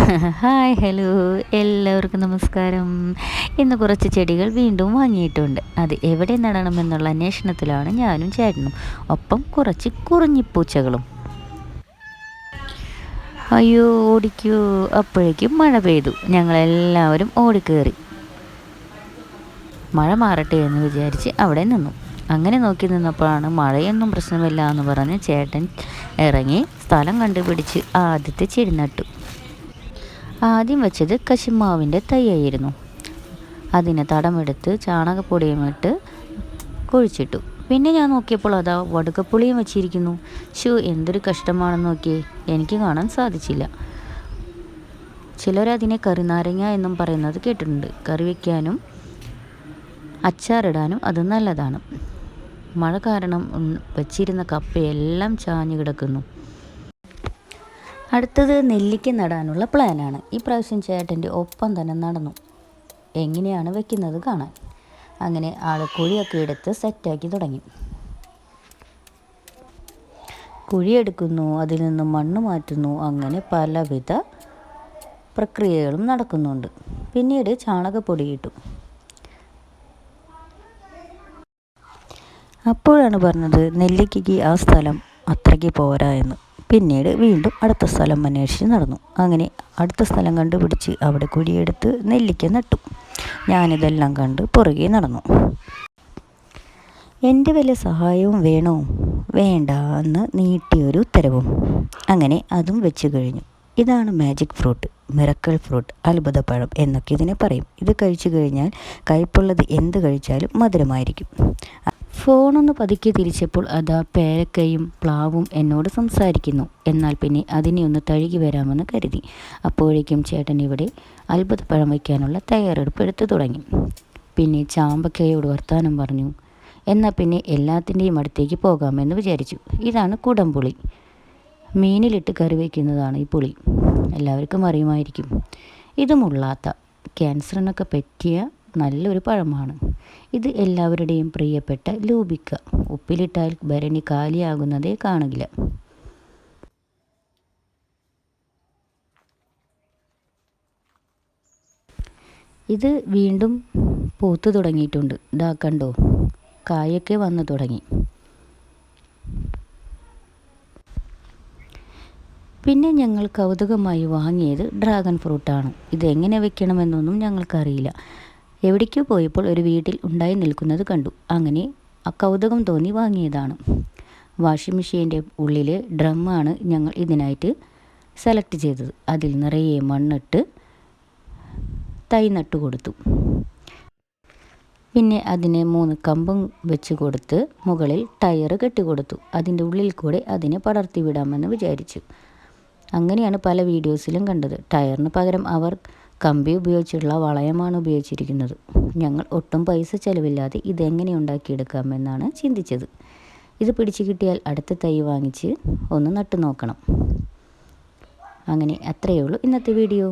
Hi hello, എല്ലാവർക്കും നമസ്കാരം. ഇന്ന് കുറച്ച് ചെടികൾ വീണ്ടും വാങ്ങിയിട്ടുണ്ട്. അത് എവിടെ നടണമെന്നുള്ള അന്വേഷണത്തിലാണ് ഞാനും ചേട്ടനും, ഒപ്പം കുറച്ച് കുറിഞ്ഞിപ്പൂച്ചകളും. അയ്യോ ഓടിക്കൂ! അപ്പോഴേക്കും മഴ പെയ്തു. ഞങ്ങളെല്ലാവരും ഓടിക്കേറി മഴ മാറട്ടെ എന്ന് വിചാരിച്ച് അവിടെ നിന്നു. അങ്ങനെ നോക്കി നിന്നപ്പോഴാണ് മഴയൊന്നും പ്രശ്നമില്ല എന്ന് പറഞ്ഞ് ചേട്ടൻ ഇറങ്ങി സ്ഥലം കണ്ടുപിടിച്ച് ആദ്യത്തെ ചെടി നട്ടു. ആദ്യം വെച്ചത് കശുമാവിൻ്റെ തൈയായിരുന്നു. അതിന് തടമെടുത്ത് ചാണകപ്പൊടിയുമിട്ട് കുഴിച്ചിട്ടു. പിന്നെ ഞാൻ നോക്കിയപ്പോൾ അതാ വടുകപ്പുളിയും വെച്ചിരിക്കുന്നു. എന്തൊരു കഷ്ടമാണെന്ന് നോക്കിയേ, എനിക്ക് കാണാൻ സാധിച്ചില്ല. ചിലരതിനെ കറിനാരങ്ങ എന്നും പറയുന്നത് കേട്ടിട്ടുണ്ട്. കറി വയ്ക്കാനും അച്ചാറിടാനും അത് നല്ലതാണ്. മഴ കാരണം വച്ചിരുന്ന കപ്പയെല്ലാം ചാഞ്ഞു കിടക്കുന്നു. അടുത്തത് നെല്ലിക്ക നടാനുള്ള പ്ലാനാണ്. ഈ പ്രാവശ്യം ചേട്ടൻ്റെ ഒപ്പം തന്നെ നടന്നു. എങ്ങനെയാണ് വെക്കുന്നത് കാണാൻ. അങ്ങനെ ആൾ കുഴിയൊക്കെ എടുത്ത് സെറ്റാക്കി തുടങ്ങി. കുഴിയെടുക്കുന്നു, അതിൽ നിന്ന് മണ്ണ് മാറ്റുന്നു, അങ്ങനെ പലവിധ പ്രക്രിയകളും നടക്കുന്നുണ്ട്. പിന്നീട് ചാണകപ്പൊടി ഇട്ടു. അപ്പോഴാണ് പറഞ്ഞത് നെല്ലിക്കയ്ക്ക് ആ സ്ഥലം അത്രയ്ക്ക് പോരാ എന്ന്. പിന്നീട് വീണ്ടും അടുത്ത സ്ഥലം അന്വേഷിച്ച് നടന്നു. അങ്ങനെ അടുത്ത സ്ഥലം കണ്ടുപിടിച്ച് അവിടെ കുഴിയെടുത്ത് നെല്ലിക്ക നട്ടു. ഞാനിതെല്ലാം കണ്ട് പുറകെ നടന്നു. എൻ്റെ വല്ല സഹായവും വേണോ? വേണ്ട എന്ന് നീട്ടിയൊരു ഉത്തരവും. അങ്ങനെ അതും വെച്ച് കഴിഞ്ഞു. ഇതാണ് മാജിക് ഫ്രൂട്ട്, മിറക്കിൾ ഫ്രൂട്ട്, അത്ഭുതപ്പഴം എന്നൊക്കെ ഇതിനെ പറയും. ഇത് കഴിച്ചു കഴിഞ്ഞാൽ കയ്പുള്ളത് എന്ത് കഴിച്ചാലും മധുരമായിരിക്കും. ഫോണൊന്ന് പതുക്കെ തിരിച്ചപ്പോൾ അതാ പേരക്കയും പ്ലാവും എന്നോട് സംസാരിക്കുന്നു. എന്നാൽ പിന്നെ അതിനെ ഒന്ന് തഴുകി വരാമെന്ന് കരുതി. അപ്പോഴേക്കും ചേട്ടൻ ഇവിടെ അത്ഭുതപ്പഴം വയ്ക്കാനുള്ള തയ്യാറെടുപ്പ് എടുത്തു തുടങ്ങി. പിന്നെ ചാമ്പക്കയോട് വർത്താനം പറഞ്ഞു. എന്നാൽ പിന്നെ എല്ലാത്തിൻ്റെയും അടുത്തേക്ക് പോകാമെന്ന് വിചാരിച്ചു. ഇതാണ് കുടംപുളി. മീനിലിട്ട് കറി വയ്ക്കുന്നതാണ് ഈ പുളി. എല്ലാവർക്കും അറിയുമായിരിക്കും. ഇത് മുള്ളാത്ത ക്യാൻസറിനൊക്കെ പറ്റിയ നല്ലൊരു പഴമാണ്. ഇത് എല്ലാവരുടെയും പ്രിയപ്പെട്ട ലൂബിക്ക. ഉപ്പിലിട്ടാൽ ഭരണി കാലിയാകുന്നതേ കാണില്ല. ഇത് വീണ്ടും പൂത്തു തുടങ്ങിയിട്ടുണ്ട്. ഇതാ കണ്ടോ, കായൊക്കെ വന്നു തുടങ്ങി. പിന്നെ ഞങ്ങൾ കൗതുകമായി വാങ്ങിയത് ഡ്രാഗൺ ഫ്രൂട്ടാണ്. ഇതെങ്ങനെ വെക്കണമെന്നൊന്നും ഞങ്ങൾക്കറിയില്ല. എവിടേക്കോ പോയപ്പോൾ ഒരു വീട്ടിൽ ഉണ്ടായി നിൽക്കുന്നത് കണ്ടു. അങ്ങനെ കൗതുകം തോന്നി വാങ്ങിയതാണ്. വാഷിംഗ് മെഷീൻ്റെ ഉള്ളിലെ ഡ്രമ്മാണ് ഞങ്ങൾ ഇതിനായിട്ട് സെലക്ട് ചെയ്തത്. അതിൽ നിറയെ മണ്ണിട്ട് തൈ നട്ടു കൊടുത്തു. പിന്നെ അതിനെ 3 കമ്പും വെച്ച് കൊടുത്ത് മുകളിൽ ടയർ കെട്ടിക്കൊടുത്തു. അതിൻ്റെ ഉള്ളിൽ കൂടെ അതിനെ പടർത്തി വിടാമെന്ന് വിചാരിച്ചു. അങ്ങനെയാണ് പല വീഡിയോസിലും കണ്ടത്. ടയറിന് പകരം അവർ കമ്പി ഉപയോഗിച്ചുള്ള വളയമാണ് ഉപയോഗിച്ചിരിക്കുന്നത്. ഞങ്ങൾ ഒട്ടും പൈസ ചിലവില്ലാതെ ഇതെങ്ങനെ ഉണ്ടാക്കിയെടുക്കാമെന്നാണ് ചിന്തിച്ചത്. ഇത് പിടിച്ചു കിട്ടിയാൽ അടുത്ത തൈ വാങ്ങിച്ച് ഒന്ന് നട്ടു നോക്കണം. അങ്ങനെ അത്രയേ ഉള്ളൂ ഇന്നത്തെ വീഡിയോ.